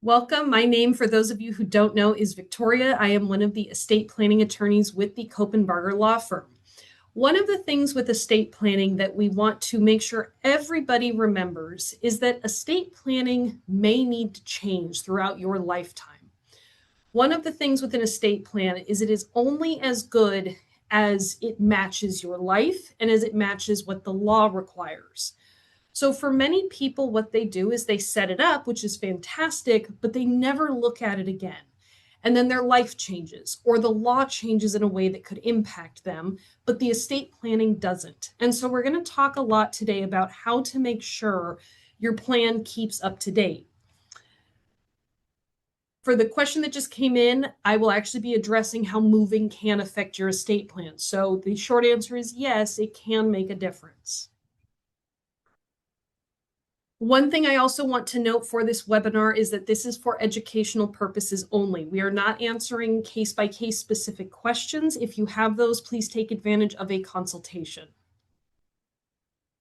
Welcome. My name, for those of you who don't know, is Victoria. I am one of the estate planning attorneys with the Copenbarger law firm. One of the things with estate planning that we want to make sure everybody remembers is that estate planning may need to change throughout your lifetime. One of the things with an estate plan is it is only as good as it matches your life and as it matches what the law requires. So for many people, what they do is they set it up, which is fantastic, but they never look at it again. And then their life changes, or the law changes in a way that could impact them, but the estate planning doesn't. And so we're going to talk a lot today about how to make sure your plan keeps up to date. For the question that just came in, I will actually be addressing how moving can affect your estate plan. So the short answer is yes, it can make a difference. One thing I also want to note for this webinar is that this is for educational purposes only. We are not answering case-by-case specific questions. If you have those, please take advantage of a consultation.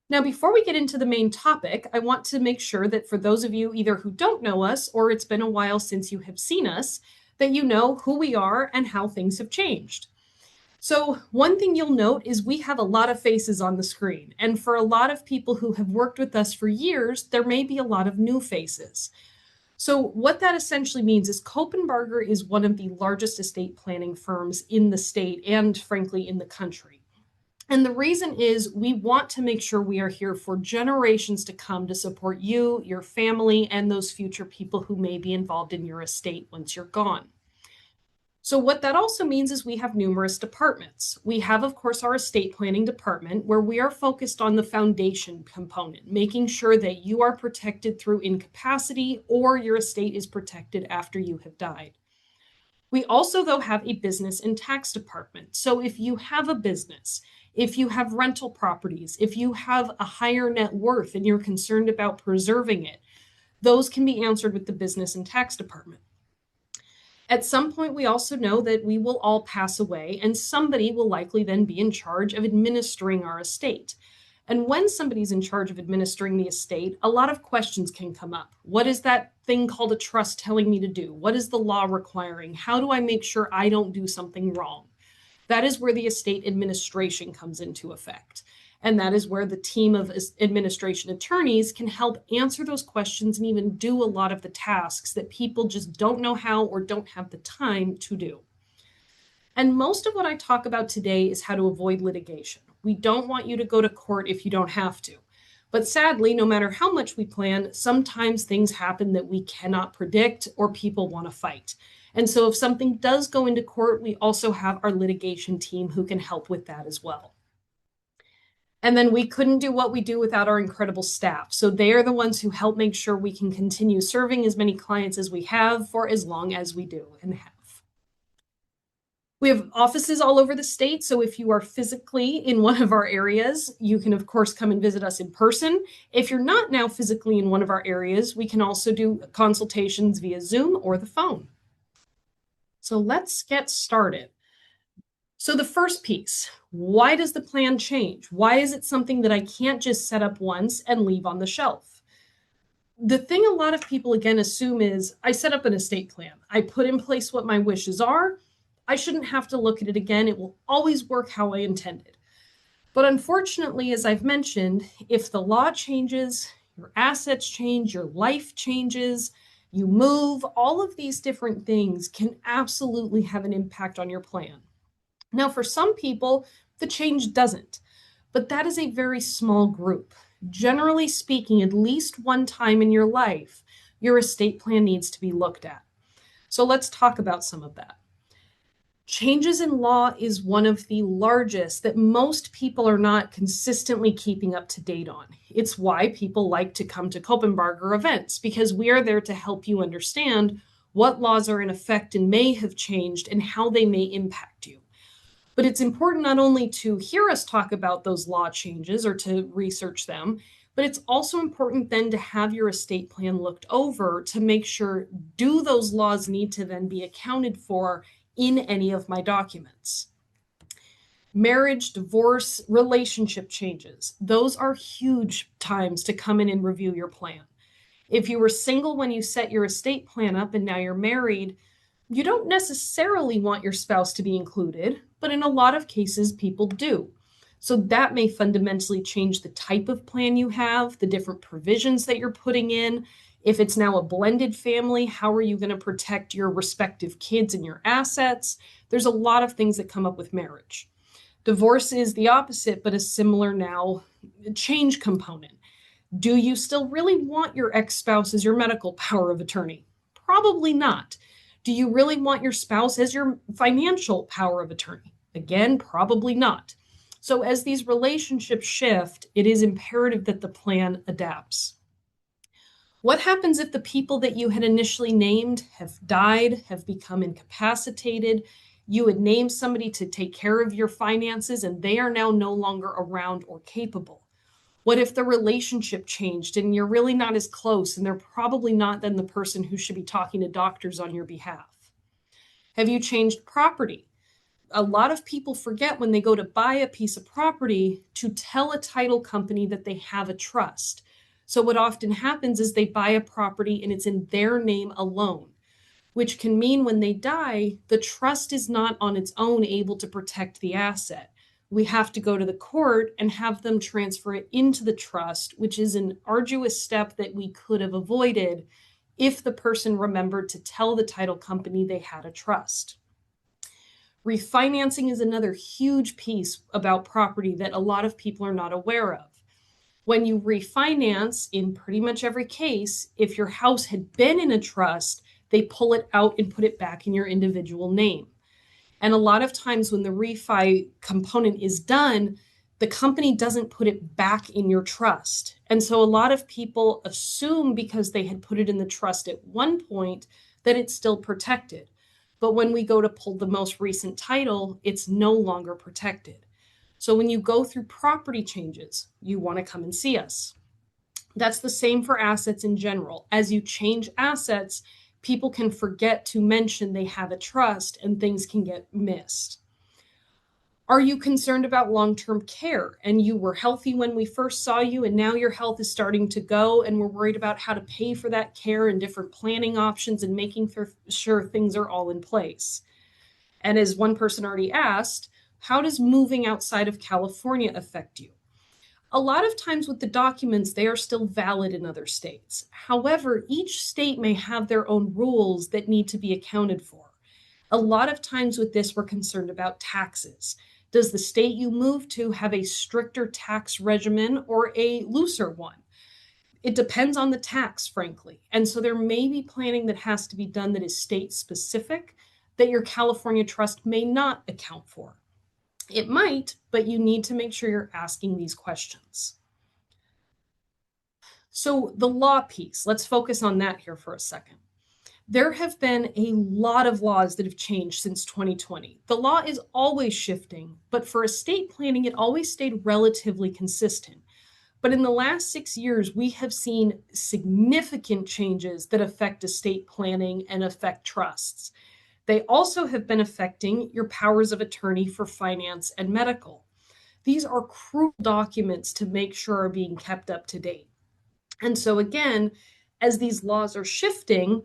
Now, before we get into the main topic, I want to make sure that for those of you either who don't know us or it's been a while since you have seen us, that you know who we are and how things have changed. So one thing you'll note is we have a lot of faces on the screen. And for a lot of people who have worked with us for years, there may be a lot of new faces. So what that essentially means is Copenbarger is one of the largest estate planning firms in the state and frankly in the country. And the reason is we want to make sure we are here for generations to come to support you, your family, and those future people who may be involved in your estate once you're gone. So what that also means is we have numerous departments. We have, of course, our estate planning department where we are focused on the foundation component, making sure that you are protected through incapacity or your estate is protected after you have died. We also, though, have a business and tax department. So if you have a business, if you have rental properties, if you have a higher net worth and you're concerned about preserving it, those can be answered with the business and tax department. At some point, we also know that we will all pass away and somebody will likely then be in charge of administering our estate. And when somebody's in charge of administering the estate, a lot of questions can come up. What is that thing called a trust telling me to do? What is the law requiring? How do I make sure I don't do something wrong? That is where the estate administration comes into effect. And that is where the team of administration attorneys can help answer those questions and even do a lot of the tasks that people just don't know how or don't have the time to do. And most of what I talk about today is how to avoid litigation. We don't want you to go to court if you don't have to. But sadly, no matter how much we plan, sometimes things happen that we cannot predict or people want to fight. And so if something does go into court, we also have our litigation team who can help with that as well. And then we couldn't do what we do without our incredible staff. So they are the ones who help make sure we can continue serving as many clients as we have for as long as we do and have. We have offices all over the state. So if you are physically in one of our areas, you can, of course, come and visit us in person. If you're not now physically in one of our areas, we can also do consultations via Zoom or the phone. So let's get started. So the first piece, why does the plan change? Why is it something that I can't just set up once and leave on the shelf? The thing a lot of people, again, assume is I set up an estate plan. I put in place what my wishes are. I shouldn't have to look at it again. It will always work how I intended. But unfortunately, as I've mentioned, if the law changes, your assets change, your life changes, you move, all of these different things can absolutely have an impact on your plan. Now, for some people, the change doesn't, but that is a very small group. Generally speaking, at least one time in your life, your estate plan needs to be looked at. So let's talk about some of that. Changes in law is one of the largest that most people are not consistently keeping up to date on. It's why people like to come to Copenbarger events, because we are there to help you understand what laws are in effect and may have changed and how they may impact you. But it's important not only to hear us talk about those law changes or to research them, but it's also important then to have your estate plan looked over to make sure, do those laws need to then be accounted for in any of my documents? Marriage, divorce, relationship changes. Those are huge times to come in and review your plan. If you were single when you set your estate plan up and now you're married, you don't necessarily want your spouse to be included, but in a lot of cases, people do. So that may fundamentally change the type of plan you have, the different provisions that you're putting in. If it's now a blended family, how are you going to protect your respective kids and your assets? There's a lot of things that come up with marriage. Divorce is the opposite, but a similar now change component. Do you still really want your ex-spouse as your medical power of attorney? Probably not. Do you really want your spouse as your financial power of attorney? Again, probably not. So as these relationships shift, it is imperative that the plan adapts. What happens if the people that you had initially named have died, have become incapacitated? You had named somebody to take care of your finances and they are now no longer around or capable. What if the relationship changed and you're really not as close and they're probably not then the person who should be talking to doctors on your behalf? Have you changed property? A lot of people forget when they go to buy a piece of property to tell a title company that they have a trust. So what often happens is they buy a property and it's in their name alone, which can mean when they die, the trust is not on its own able to protect the asset. We have to go to the court and have them transfer it into the trust, which is an arduous step that we could have avoided if the person remembered to tell the title company they had a trust. Refinancing is another huge piece about property that a lot of people are not aware of. When you refinance, in pretty much every case, if your house had been in a trust, they pull it out and put it back in your individual name. And a lot of times when the refi component is done, the company doesn't put it back in your trust. And so a lot of people assume because they had put it in the trust at one point that it's still protected. But when we go to pull the most recent title, it's no longer protected. So when you go through property changes, you want to come and see us. That's the same for assets in general. As you change assets, people can forget to mention they have a trust and things can get missed. Are you concerned about long-term care and you were healthy when we first saw you and now your health is starting to go and we're worried about how to pay for that care and different planning options and making sure things are all in place? And as one person already asked, how does moving outside of California affect you? A lot of times with the documents, they are still valid in other states. However, each state may have their own rules that need to be accounted for. A lot of times with this, we're concerned about taxes. Does the state you move to have a stricter tax regimen or a looser one? It depends on the tax, frankly. And so there may be planning that has to be done that is state specific that your California trust may not account for. It might, but you need to make sure you're asking these questions. So the law piece, let's focus on that here for a second. There have been a lot of laws that have changed since 2020. The law is always shifting, but for estate planning, it always stayed relatively consistent. But in the last 6 years, we have seen significant changes that affect estate planning and affect trusts. They also have been affecting your powers of attorney for finance and medical. These are crucial documents to make sure are being kept up to date. And so again, as these laws are shifting,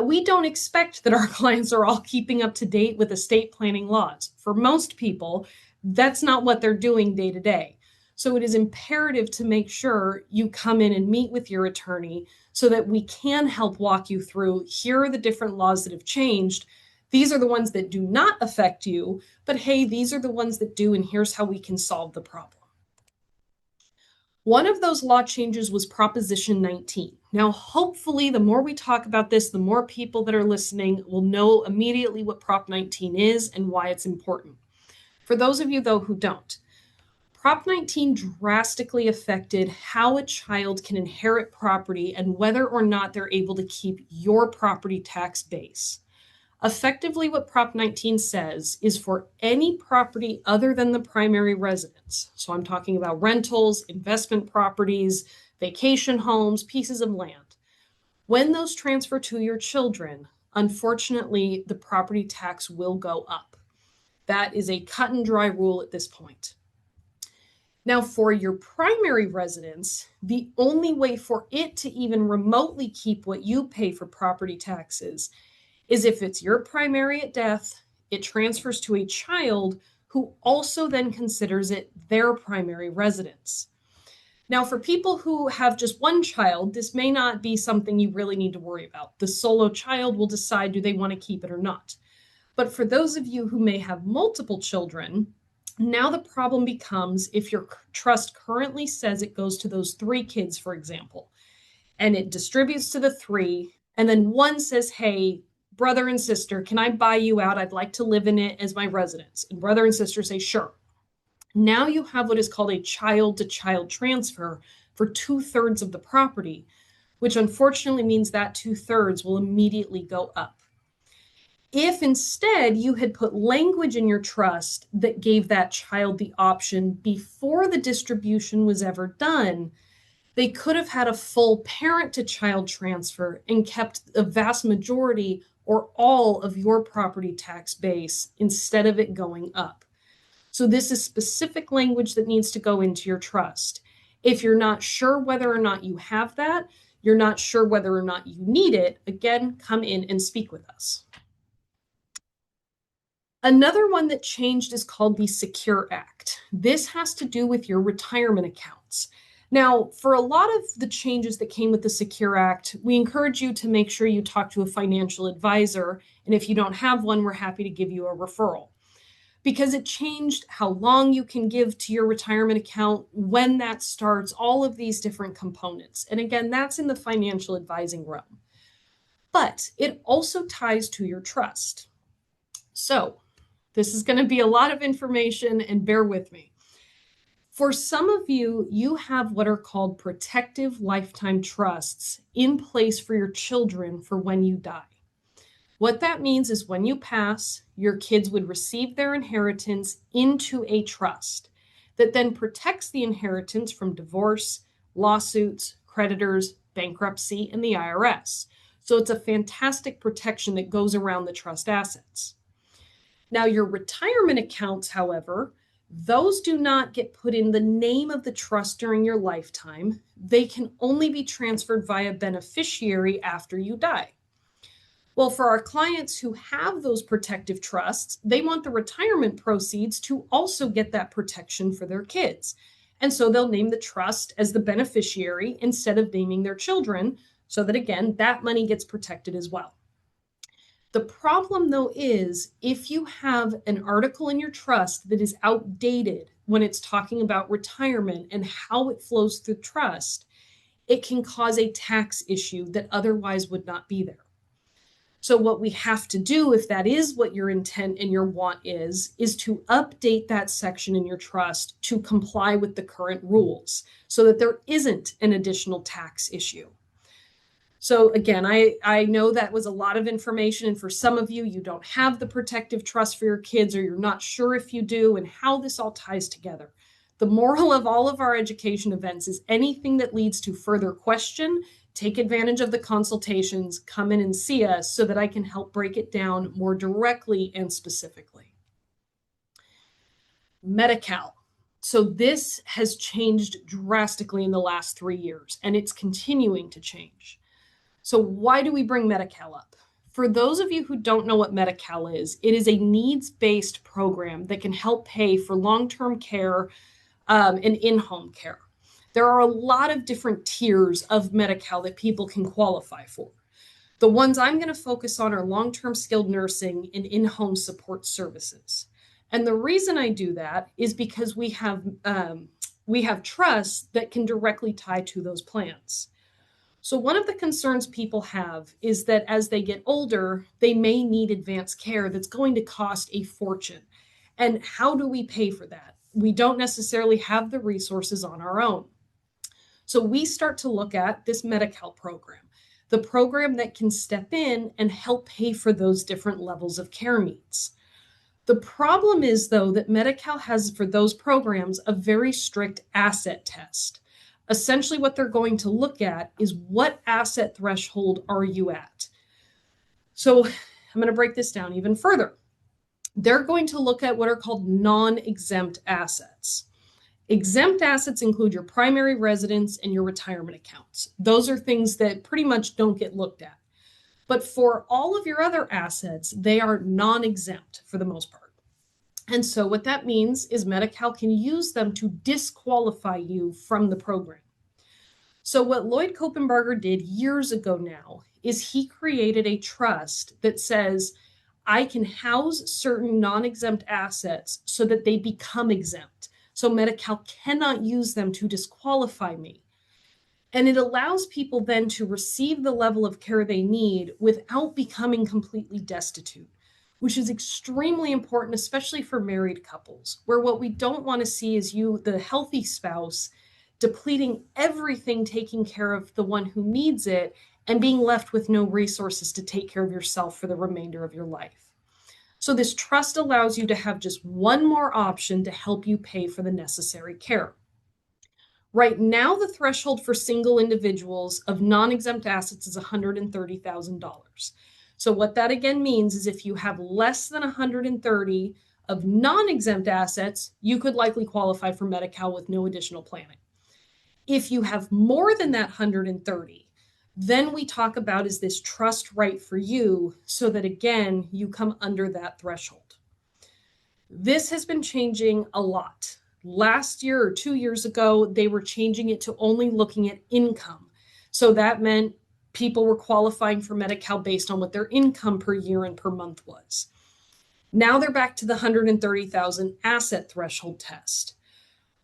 we don't expect that our clients are all keeping up to date with estate planning laws. For most people, that's not what they're doing day to day. So it is imperative to make sure you come in and meet with your attorney so that we can help walk you through, here are the different laws that have changed. These are the ones that do not affect you, but hey, these are the ones that do, and here's how we can solve the problem. One of those law changes was Proposition 19. Now, hopefully, the more we talk about this, the more people that are listening will know immediately what Prop 19 is and why it's important. For those of you, though, who don't, Prop 19 drastically affected how a child can inherit property and whether or not they're able to keep your property tax base. Effectively, what Prop 19 says is for any property other than the primary residence. So I'm talking about rentals, investment properties, vacation homes, pieces of land. When those transfer to your children, unfortunately, the property tax will go up. That is a cut and dry rule at this point. Now, for your primary residence, the only way for it to even remotely keep what you pay for property taxes is if it's your primary at death, it transfers to a child who also then considers it their primary residence. Now, for people who have just one child, this may not be something you really need to worry about. The solo child will decide do they want to keep it or not. But for those of you who may have multiple children, now the problem becomes if your trust currently says it goes to those 3 kids, for example, and it distributes to the 3, and then one says, hey, brother and sister, can I buy you out? I'd like to live in it as my residence. And brother and sister say, sure. Now you have what is called a child-to-child transfer for 2/3 of the property, which unfortunately means that 2/3 will immediately go up. If instead you had put language in your trust that gave that child the option before the distribution was ever done, they could have had a full parent-to-child transfer and kept a vast majority or all of your property tax base instead of it going up. So this is specific language that needs to go into your trust. If you're not sure whether or not you have that, you're not sure whether or not you need it, again, come in and speak with us. Another one that changed is called the Secure Act. This has to do with your retirement accounts. Now, for a lot of the changes that came with the Secure Act, we encourage you to make sure you talk to a financial advisor. And if you don't have one, we're happy to give you a referral. Because it changed how long you can give to your retirement account, when that starts, all of these different components. And again, that's in the financial advising realm. But it also ties to your trust. So this is going to be a lot of information, and bear with me. For some of you, you have what are called protective lifetime trusts in place for your children for when you die. What that means is when you pass, your kids would receive their inheritance into a trust that then protects the inheritance from divorce, lawsuits, creditors, bankruptcy, and the IRS. So it's a fantastic protection that goes around the trust assets. Now, your retirement accounts, however, those do not get put in the name of the trust during your lifetime. They can only be transferred via beneficiary after you die. Well, for our clients who have those protective trusts, they want the retirement proceeds to also get that protection for their kids. And so they'll name the trust as the beneficiary instead of naming their children, so that, again, that money gets protected as well. The problem, though, is if you have an article in your trust that is outdated when it's talking about retirement and how it flows through trust, it can cause a tax issue that otherwise would not be there. So what we have to do, if that is what your intent and your want is to update that section in your trust to comply with the current rules so that there isn't an additional tax issue. So again, I know that was a lot of information, and for some of you, you don't have the protective trust for your kids, or you're not sure if you do, and how this all ties together. The moral of all of our education events is anything that leads to further question, take advantage of the consultations, come in and see us so that I can help break it down more directly and specifically. Medi-Cal. So this has changed drastically in the last 3 years, and it's continuing to change. So why do we bring Medi-Cal up? For those of you who don't know what Medi-Cal is, it is a needs-based program that can help pay for long-term care and in-home care. There are a lot of different tiers of Medi-Cal that people can qualify for. The ones I'm going to focus on are long-term skilled nursing and in-home support services. And the reason I do that is because we have trusts that can directly tie to those plans. So one of the concerns people have is that as they get older, they may need advanced care that's going to cost a fortune. And how do we pay for that? We don't necessarily have the resources on our own. So we start to look at this Medi-Cal program, the program that can step in and help pay for those different levels of care needs. The problem is, though, that Medi-Cal has for those programs a very strict asset test. Essentially, what they're going to look at is what asset threshold are you at? So I'm going to break this down even further. They're going to look at what are called non-exempt assets. Exempt assets include your primary residence and your retirement accounts. Those are things that pretty much don't get looked at. But for all of your other assets, they are non-exempt for the most part. And so what that means is Medi-Cal can use them to disqualify you from the program. So what Lloyd Copenbarger did years ago now is he created a trust that says, I can house certain non-exempt assets so that they become exempt. So Medi-Cal cannot use them to disqualify me. And it allows people then to receive the level of care they need without becoming completely destitute, which is extremely important, especially for married couples, where what we don't want to see is you, the healthy spouse, depleting everything taking care of the one who needs it and being left with no resources to take care of yourself for the remainder of your life. So this trust allows you to have just one more option to help you pay for the necessary care. Right now, the threshold for single individuals of non-exempt assets is $130,000. So what that again means is if you have less than 130 of non-exempt assets, you could likely qualify for Medi-Cal with no additional planning. If you have more than that 130, then we talk about, is this trust right for you, so that again, you come under that threshold. This has been changing a lot. Last year or 2 years ago, they were changing it to only looking at income. So that meant people were qualifying for Medi-Cal based on what their income per year and per month was. Now they're back to the 130,000 asset threshold test.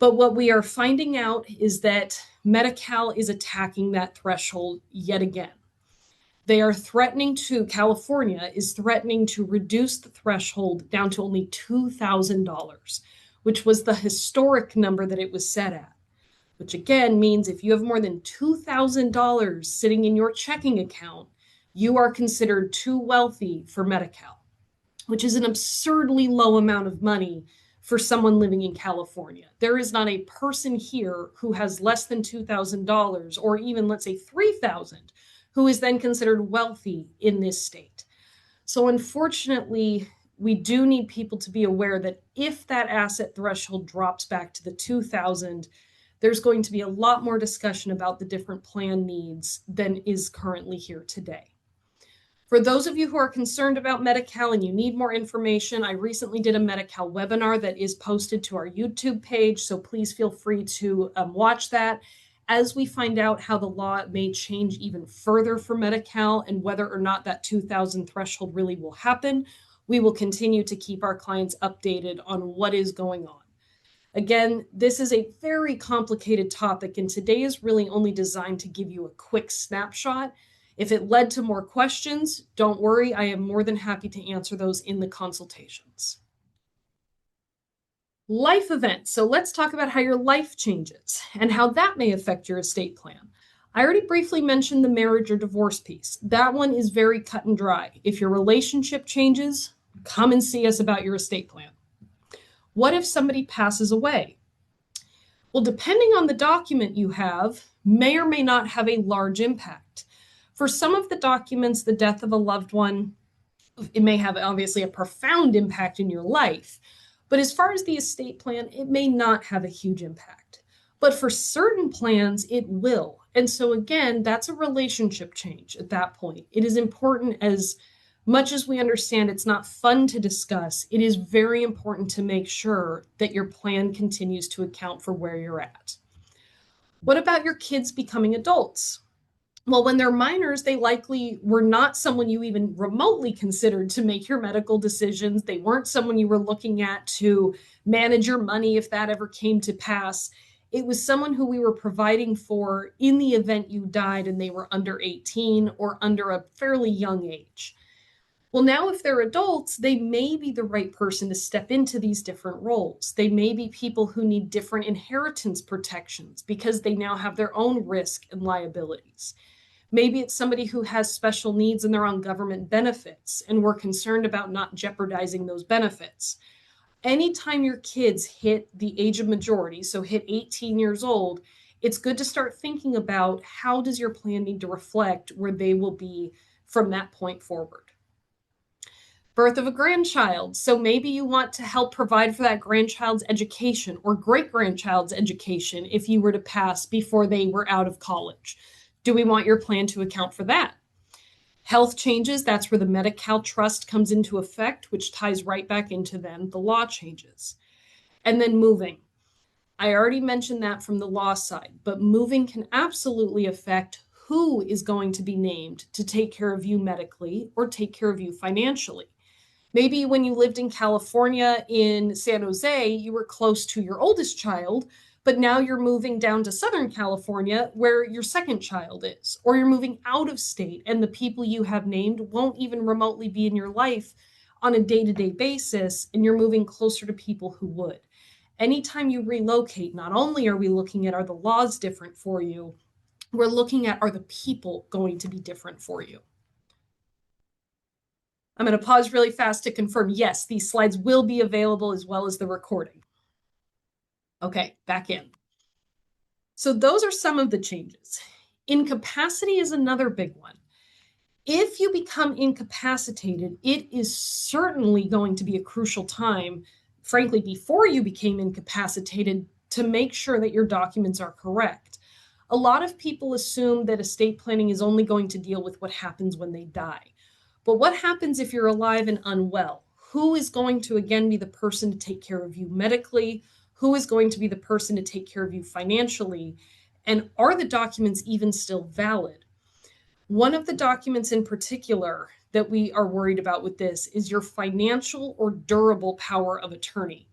But what we are finding out is that Medi-Cal is attacking that threshold yet again. They are threatening to, California is threatening to reduce the threshold down to only $2,000, which was the historic number that it was set at. Which again means if you have more than $2,000 sitting in your checking account, you are considered too wealthy for Medi-Cal, which is an absurdly low amount of money for someone living in California. There is not a person here who has less than $2,000 or even, let's say, $3,000 who is then considered wealthy in this state. So unfortunately, we do need people to be aware that if that asset threshold drops back to the 2,000, there's going to be a lot more discussion about the different plan needs than is currently here today. For those of you who are concerned about Medi-Cal and you need more information, I recently did a Medi-Cal webinar that is posted to our YouTube page, so please feel free to watch that. As we find out how the law may change even further for Medi-Cal and whether or not that 2,000 threshold really will happen, we will continue to keep our clients updated on what is going on. Again, this is a very complicated topic, and today is really only designed to give you a quick snapshot. If it led to more questions, don't worry, I am more than happy to answer those in the consultations. Life events. So let's talk about how your life changes and how that may affect your estate plan. I already briefly mentioned the marriage or divorce piece. That one is very cut and dry. If your relationship changes, come and see us about your estate plan. What if somebody passes away? Well, depending on the document you have, may or may not have a large impact. For some of the documents, the death of a loved one, it may have obviously a profound impact in your life. But as far as the estate plan, it may not have a huge impact. But for certain plans, it will. And so again, that's a relationship change at that point. It is important, as much as we understand it's not fun to discuss, it is very important to make sure that your plan continues to account for where you're at. What about your kids becoming adults? Well, when they're minors, they likely were not someone you even remotely considered to make your medical decisions. They weren't someone you were looking at to manage your money if that ever came to pass. It was someone who we were providing for in the event you died and they were under 18 or under a fairly young age. Well, now if they're adults, they may be the right person to step into these different roles. They may be people who need different inheritance protections because they now have their own risk and liabilities. Maybe it's somebody who has special needs and they're on government benefits, and we're concerned about not jeopardizing those benefits. Anytime your kids hit the age of majority, so hit 18 years old, it's good to start thinking about how does your plan need to reflect where they will be from that point forward. Birth of a grandchild. So maybe you want to help provide for that grandchild's education or great-grandchild's education if you were to pass before they were out of college. Do we want your plan to account for that? Health changes, that's where the Medi-Cal trust comes into effect, which ties right back into then the law changes. And then moving. I already mentioned that from the law side, but moving can absolutely affect who is going to be named to take care of you medically or take care of you financially. Maybe when you lived in California in San Jose, you were close to your oldest child, but now you're moving down to Southern California where your second child is, or you're moving out of state and the people you have named won't even remotely be in your life on a day-to-day basis, and you're moving closer to people who would. Anytime you relocate, not only are we looking at are the laws different for you, we're looking at are the people going to be different for you. I'm going to pause really fast to confirm, yes, these slides will be available as well as the recording. Okay, back in. So those are some of the changes. Incapacity is another big one. If you become incapacitated, it is certainly going to be a crucial time, frankly, before you became incapacitated, to make sure that your documents are correct. A lot of people assume that estate planning is only going to deal with what happens when they die. But what happens if you're alive and unwell? Who is going to, again, be the person to take care of you medically? Who is going to be the person to take care of you financially? And are the documents even still valid? One of the documents in particular that we are worried about with this is your financial or durable power of attorney.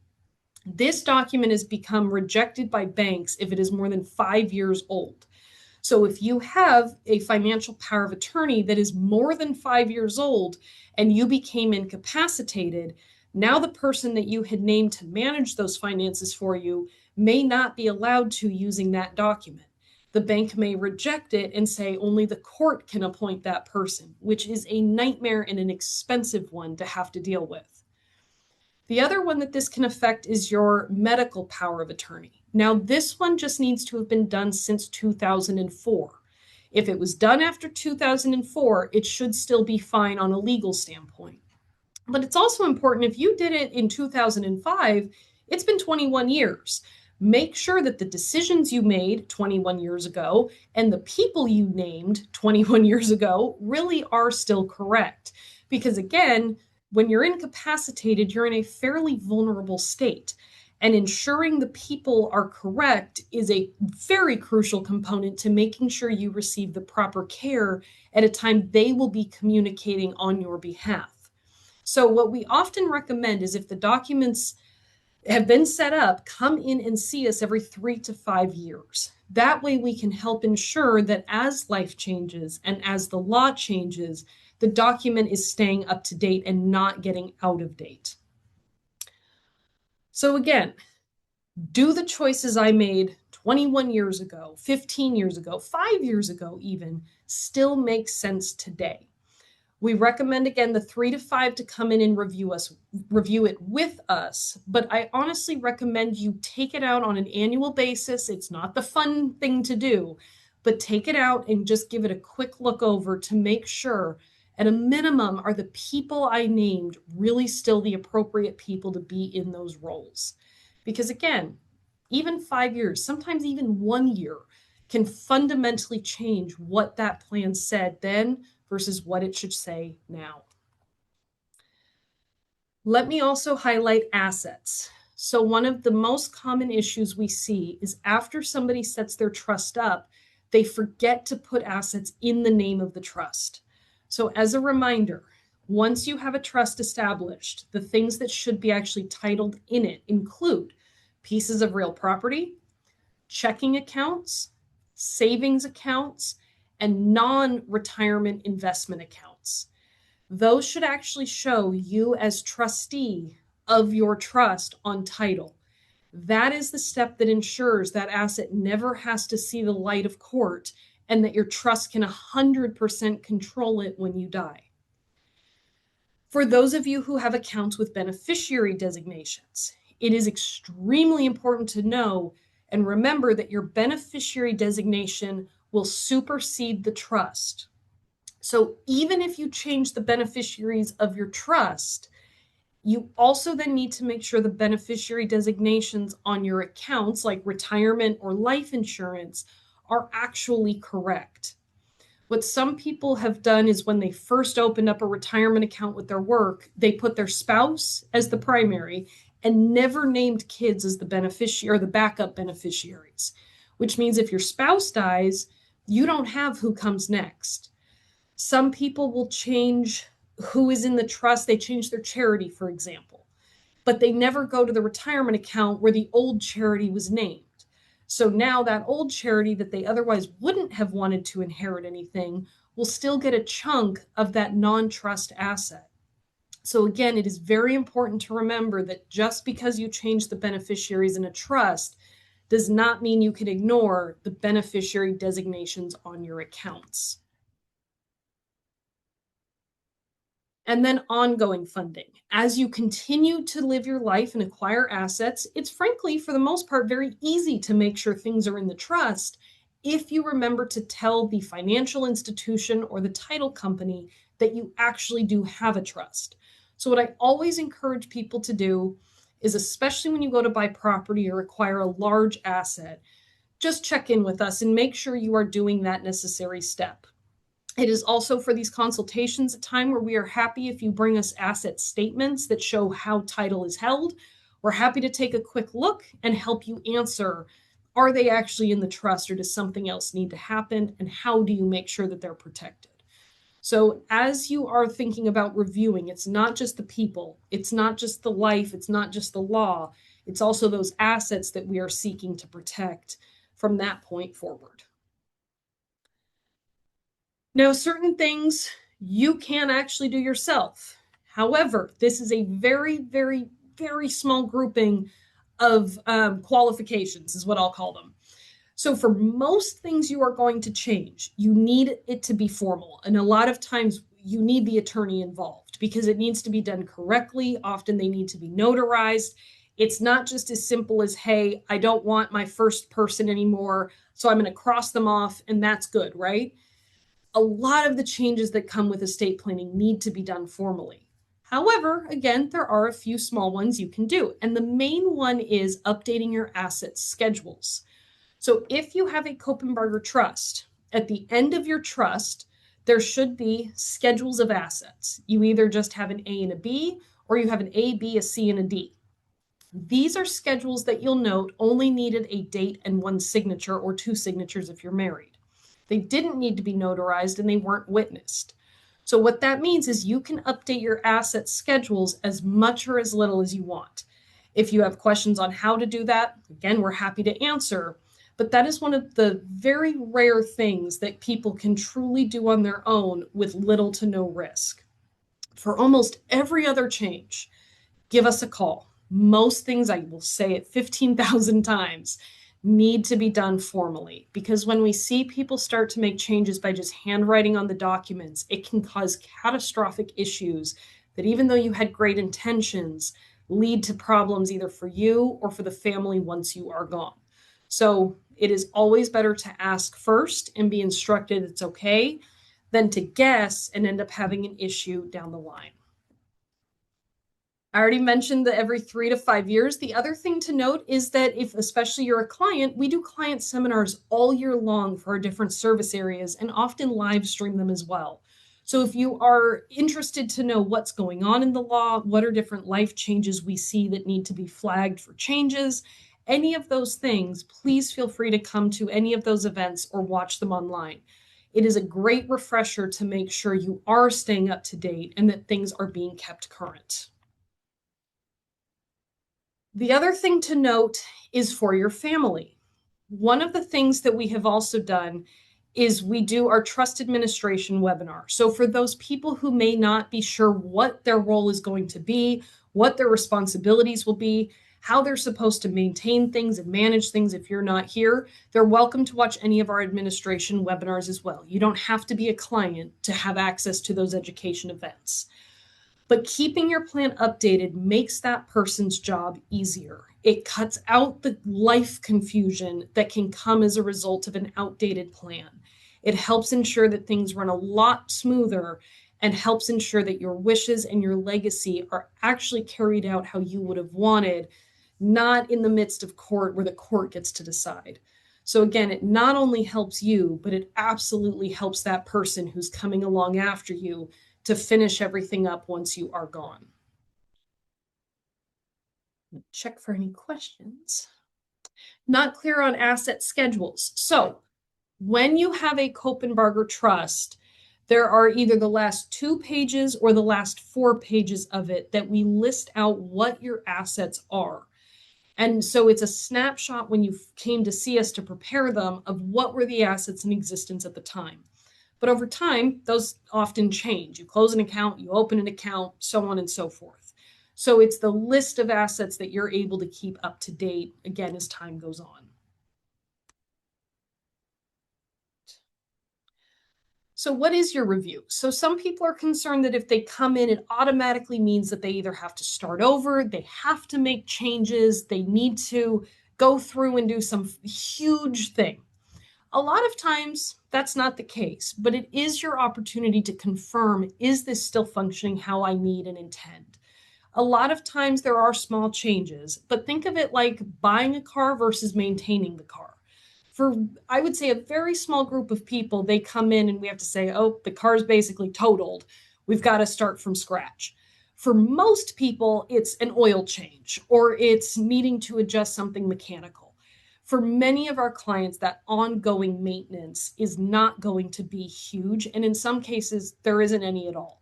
This document has become rejected by banks if it is more than 5 years old. So if you have a financial power of attorney that is more than 5 years old and you became incapacitated, now the person that you had named to manage those finances for you may not be allowed to using that document. The bank may reject it and say only the court can appoint that person, which is a nightmare and an expensive one to have to deal with. The other one that this can affect is your medical power of attorney. Now, this one just needs to have been done since 2004. If it was done after 2004, it should still be fine on a legal standpoint. But it's also important, if you did it in 2005, it's been 21 years. Make sure that the decisions you made 21 years ago and the people you named 21 years ago really are still correct. Because again, when you're incapacitated, you're in a fairly vulnerable state. And ensuring the people are correct is a very crucial component to making sure you receive the proper care at a time they will be communicating on your behalf. So what we often recommend is if the documents have been set up, come in and see us every 3 to 5 years. That way we can help ensure that as life changes and as the law changes, the document is staying up to date and not getting out of date. So again, do the choices I made 21 years ago, 15 years ago, 5 years ago even, still make sense today? We recommend, again, the 3 to 5 to come in and review it with us, but I honestly recommend you take it out on an annual basis. It's not the fun thing to do, but take it out and just give it a quick look over to make sure, at a minimum, are the people I named really still the appropriate people to be in those roles? Because again, even 5 years, sometimes even 1 year, can fundamentally change what that plan said then versus what it should say now. Let me also highlight assets. So one of the most common issues we see is after somebody sets their trust up, they forget to put assets in the name of the trust. So as a reminder, once you have a trust established, the things that should be actually titled in it include pieces of real property, checking accounts, savings accounts, and non-retirement investment accounts. Those should actually show you as trustee of your trust on title. That is the step that ensures that asset never has to see the light of court and that your trust can 100% control it when you die. For those of you who have accounts with beneficiary designations, it is extremely important to know and remember that your beneficiary designation will supersede the trust. So even if you change the beneficiaries of your trust, you also then need to make sure the beneficiary designations on your accounts, like retirement or life insurance, are actually correct. What some people have done is when they first opened up a retirement account with their work, they put their spouse as the primary and never named kids as the beneficiary or the backup beneficiaries, which means if your spouse dies, you don't have who comes next. Some people will change who is in the trust. They change their charity, for example, but they never go to the retirement account where the old charity was named. So now that old charity that they otherwise wouldn't have wanted to inherit anything will still get a chunk of that non-trust asset. So again, it is very important to remember that just because you change the beneficiaries in a trust does not mean you can ignore the beneficiary designations on your accounts. And then ongoing funding. As you continue to live your life and acquire assets, it's frankly, for the most part, very easy to make sure things are in the trust if you remember to tell the financial institution or the title company that you actually do have a trust. So what I always encourage people to do is, especially when you go to buy property or acquire a large asset, just check in with us and make sure you are doing that necessary step. It is also for these consultations a time where we are happy if you bring us asset statements that show how title is held. We're happy to take a quick look and help you answer, are they actually in the trust or does something else need to happen? And how do you make sure that they're protected? So as you are thinking about reviewing, it's not just the people, it's not just the life, it's not just the law, it's also those assets that we are seeking to protect from that point forward. Now, certain things you can actually do yourself. However, this is a very, very, very small grouping of qualifications, is what I'll call them. So for most things you are going to change, you need it to be formal. And a lot of times you need the attorney involved because it needs to be done correctly. Often they need to be notarized. It's not just as simple as, hey, I don't want my first person anymore, so I'm going to cross them off and that's good, right? A lot of the changes that come with estate planning need to be done formally. However, again, there are a few small ones you can do. And the main one is updating your asset schedules. So if you have a Copenbarger trust, at the end of your trust, there should be schedules of assets. You either just have an A and a B, or you have an A, B, a C, and a D. These are schedules that you'll note only needed a date and one signature or two signatures if you're married. They didn't need to be notarized and they weren't witnessed. So what that means is you can update your asset schedules as much or as little as you want. If you have questions on how to do that, again, we're happy to answer. But that is one of the very rare things that people can truly do on their own with little to no risk. For almost every other change, give us a call. Most things, I will say it 15,000 times, need to be done formally, because when we see people start to make changes by just handwriting on the documents, it can cause catastrophic issues that, even though you had great intentions, lead to problems either for you or for the family once you are gone. So it is always better to ask first and be instructed it's okay than to guess and end up having an issue down the line. I already mentioned that every 3 to 5 years. The other thing to note is that if, especially you're a client, we do client seminars all year long for our different service areas and often live stream them as well. So if you are interested to know what's going on in the law, what are different life changes we see that need to be flagged for changes, any of those things, please feel free to come to any of those events or watch them online. It is a great refresher to make sure you are staying up to date and that things are being kept current. The other thing to note is for your family. One of the things that we have also done is we do our trust administration webinar. So for those people who may not be sure what their role is going to be, what their responsibilities will be, how they're supposed to maintain things and manage things if you're not here, they're welcome to watch any of our administration webinars as well. You don't have to be a client to have access to those education events. But keeping your plan updated makes that person's job easier. It cuts out the life confusion that can come as a result of an outdated plan. It helps ensure that things run a lot smoother and helps ensure that your wishes and your legacy are actually carried out how you would have wanted, not in the midst of court where the court gets to decide. So again, it not only helps you, but it absolutely helps that person who's coming along after you to finish everything up once you are gone. Check for any questions. Not clear on asset schedules. So when you have a Copenbarger trust, there are either the last 2 pages or the last 4 pages of it that we list out what your assets are. And so it's a snapshot when you came to see us to prepare them of what were the assets in existence at the time. But over time, those often change. You close an account, you open an account, so on and so forth. So it's the list of assets that you're able to keep up to date, again, as time goes on. So what is your review? So some people are concerned that if they come in, it automatically means that they either have to start over, they have to make changes, they need to go through and do some huge thing. A lot of times that's not the case, but it is your opportunity to confirm, is this still functioning how I need and intend? A lot of times there are small changes, but think of it like buying a car versus maintaining the car. For, I would say, a very small group of people, they come in and we have to say, oh, the car's basically totaled. We've got to start from scratch. For most people, it's an oil change or it's needing to adjust something mechanical. For many of our clients, that ongoing maintenance is not going to be huge. And in some cases, there isn't any at all.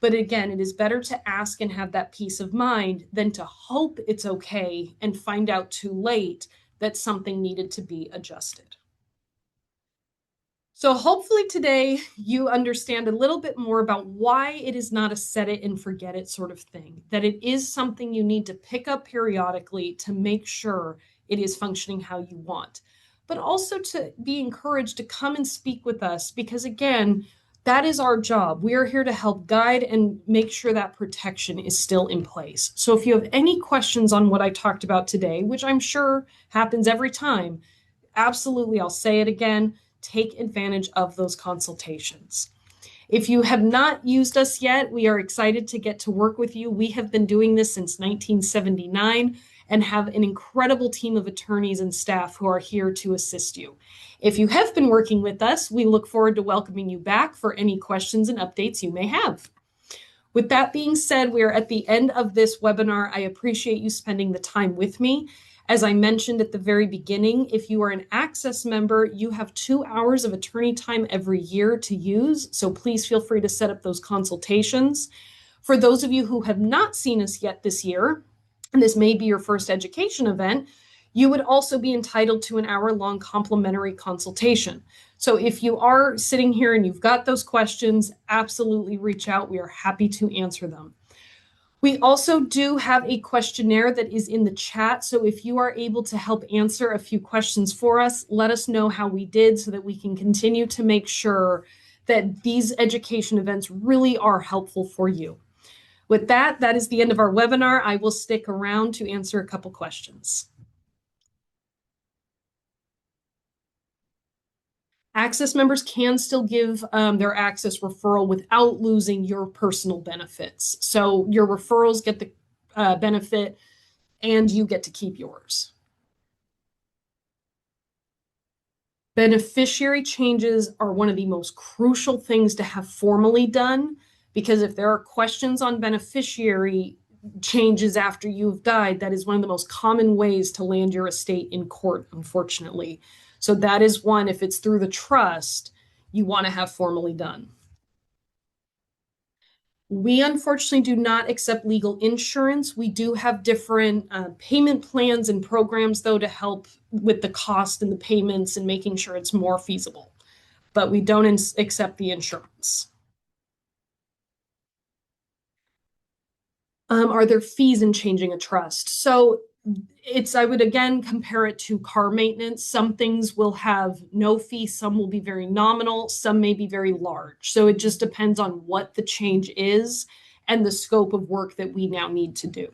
But again, it is better to ask and have that peace of mind than to hope it's okay and find out too late that something needed to be adjusted. So hopefully today you understand a little bit more about why it is not a set it and forget it sort of thing, that it is something you need to pick up periodically to make sure it is functioning how you want, but also to be encouraged to come and speak with us because again, that is our job. We are here to help guide and make sure that protection is still in place. So if you have any questions on what I talked about today, which I'm sure happens every time, absolutely, I'll say it again, take advantage of those consultations. If you have not used us yet, we are excited to get to work with you. We have been doing this since 1979 and have an incredible team of attorneys and staff who are here to assist you. If you have been working with us, we look forward to welcoming you back for any questions and updates you may have. With that being said, we are at the end of this webinar. I appreciate you spending the time with me. As I mentioned at the very beginning, if you are an Access member, you have 2 hours of attorney time every year to use, so please feel free to set up those consultations. For those of you who have not seen us yet this year, and this may be your first education event, you would also be entitled to an hour-long complimentary consultation. So if you are sitting here and you've got those questions, absolutely reach out. We are happy to answer them. We also do have a questionnaire that is in the chat. So if you are able to help answer a few questions for us, let us know how we did so that we can continue to make sure that these education events really are helpful for you. With that, that is the end of our webinar. I will stick around to answer a couple questions. Access members can still give their Access referral without losing your personal benefits. So your referrals get the benefit and you get to keep yours. Beneficiary changes are one of the most crucial things to have formally done, because if there are questions on beneficiary changes after you've died, that is one of the most common ways to land your estate in court, unfortunately. So that is one, if it's through the trust, you want to have formally done. We unfortunately do not accept legal insurance. We do have different payment plans and programs, though, to help with the cost and the payments and making sure it's more feasible. But we don't accept the insurance. Are there fees in changing a trust? So I would again compare it to car maintenance. Some things will have no fee, some will be very nominal, some may be very large. So it just depends on what the change is and the scope of work that we now need to do.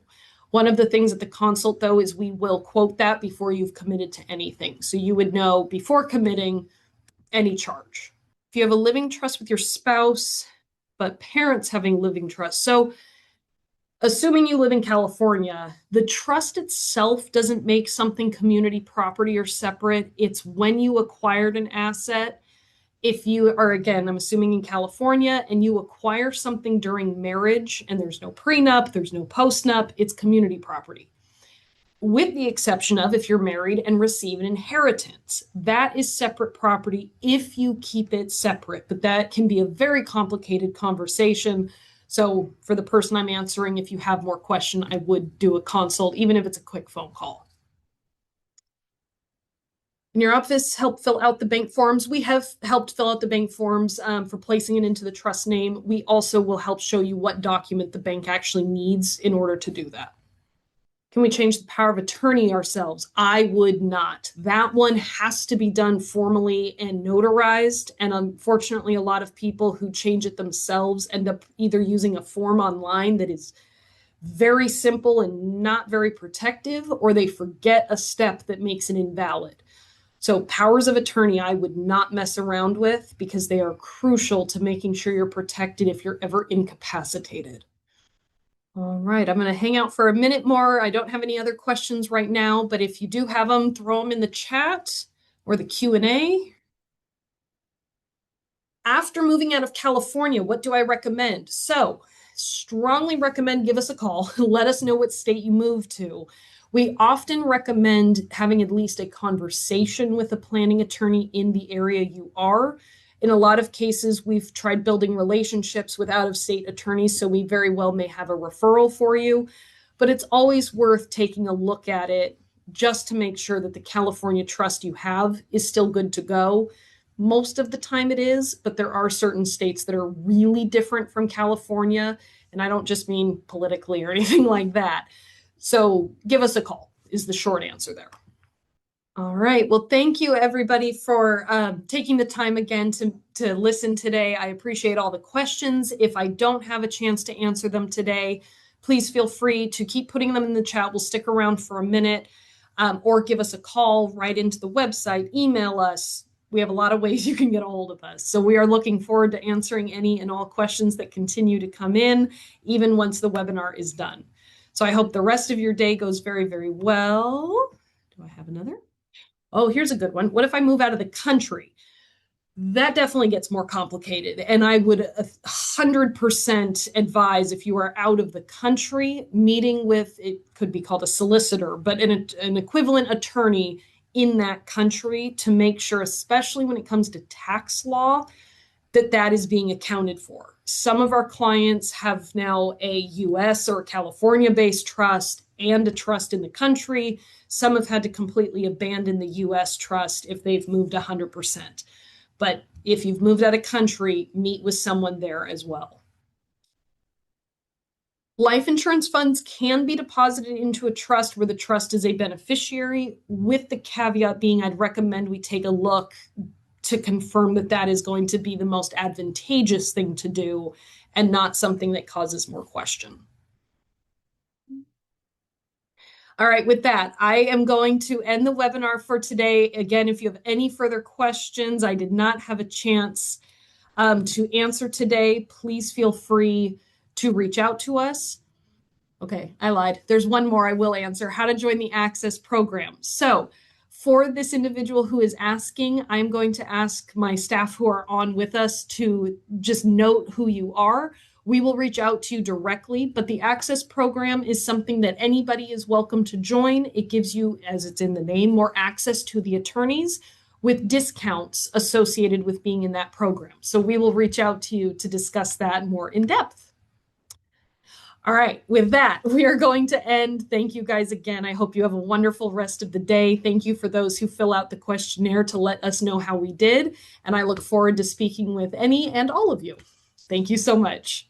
One of the things at the consult, though, is we will quote that before you've committed to anything. So you would know before committing any charge. If you have a living trust with your spouse, but parents having living trust. So assuming you live in California, the trust itself doesn't make something community property or separate. It's when you acquired an asset. If you are, again, I'm assuming in California, and you acquire something during marriage and there's no prenup, there's no postnup, it's community property. With the exception of if you're married and receive an inheritance. That is separate property if you keep it separate, but that can be a very complicated conversation. So for the person I'm answering, if you have more question, I would do a consult, even if it's a quick phone call. In your office, help fill out the bank forms. We have helped fill out the bank forms for placing it into the trust name. We also will help show you what document the bank actually needs in order to do that. Can we change the power of attorney ourselves? I would not. That one has to be done formally and notarized. And unfortunately, a lot of people who change it themselves end up either using a form online that is very simple and not very protective, or they forget a step that makes it invalid. So powers of attorney, I would not mess around with because they are crucial to making sure you're protected if you're ever incapacitated. All right, I'm going to hang out for a minute more. I don't have any other questions right now, but if you do have them, throw them in the chat or the Q&A. After moving out of California, what do I recommend? So, strongly recommend give us a call. Let us know what state you moved to. We often recommend having at least a conversation with a planning attorney in the area you are. In a lot of cases, we've tried building relationships with out-of-state attorneys, so we very well may have a referral for you. But it's always worth taking a look at it just to make sure that the California trust you have is still good to go. Most of the time it is, but there are certain states that are really different from California. And I don't just mean politically or anything like that. So give us a call is the short answer there. All right. Well, thank you, everybody, for taking the time again to listen today. I appreciate all the questions. If I don't have a chance to answer them today, please feel free to keep putting them in the chat. We'll stick around for a minute, or give us a call right into the website, email us. We have a lot of ways you can get a hold of us. So we are looking forward to answering any and all questions that continue to come in, even once the webinar is done. So I hope the rest of your day goes very, very well. Do I have another? Oh, here's a good one. What if I move out of the country? That definitely gets more complicated. And I would 100% advise, if you are out of the country, meeting with, it could be called a solicitor, but an equivalent attorney in that country to make sure, especially when it comes to tax law, that is being accounted for. Some of our clients have now a US or California-based trust and a trust in the country. Some have had to completely abandon the US trust if they've moved 100%. But if you've moved out of country, meet with someone there as well. Life insurance funds can be deposited into a trust where the trust is a beneficiary, with the caveat being I'd recommend we take a look to confirm that is going to be the most advantageous thing to do and not something that causes more question. All right, with that, I am going to end the webinar for today. Again, if you have any further questions I did not have a chance to answer today, please feel free to reach out to us. Okay, I lied. There's one more I will answer. How to join the Access program. So for this individual who is asking, I'm going to ask my staff who are on with us to just note who you are. We will reach out to you directly, but the Access program is something that anybody is welcome to join. It gives you, as it's in the name, more access to the attorneys with discounts associated with being in that program. So we will reach out to you to discuss that more in depth. All right, with that, we are going to end. Thank you guys again. I hope you have a wonderful rest of the day. Thank you for those who fill out the questionnaire to let us know how we did. And I look forward to speaking with any and all of you. Thank you so much.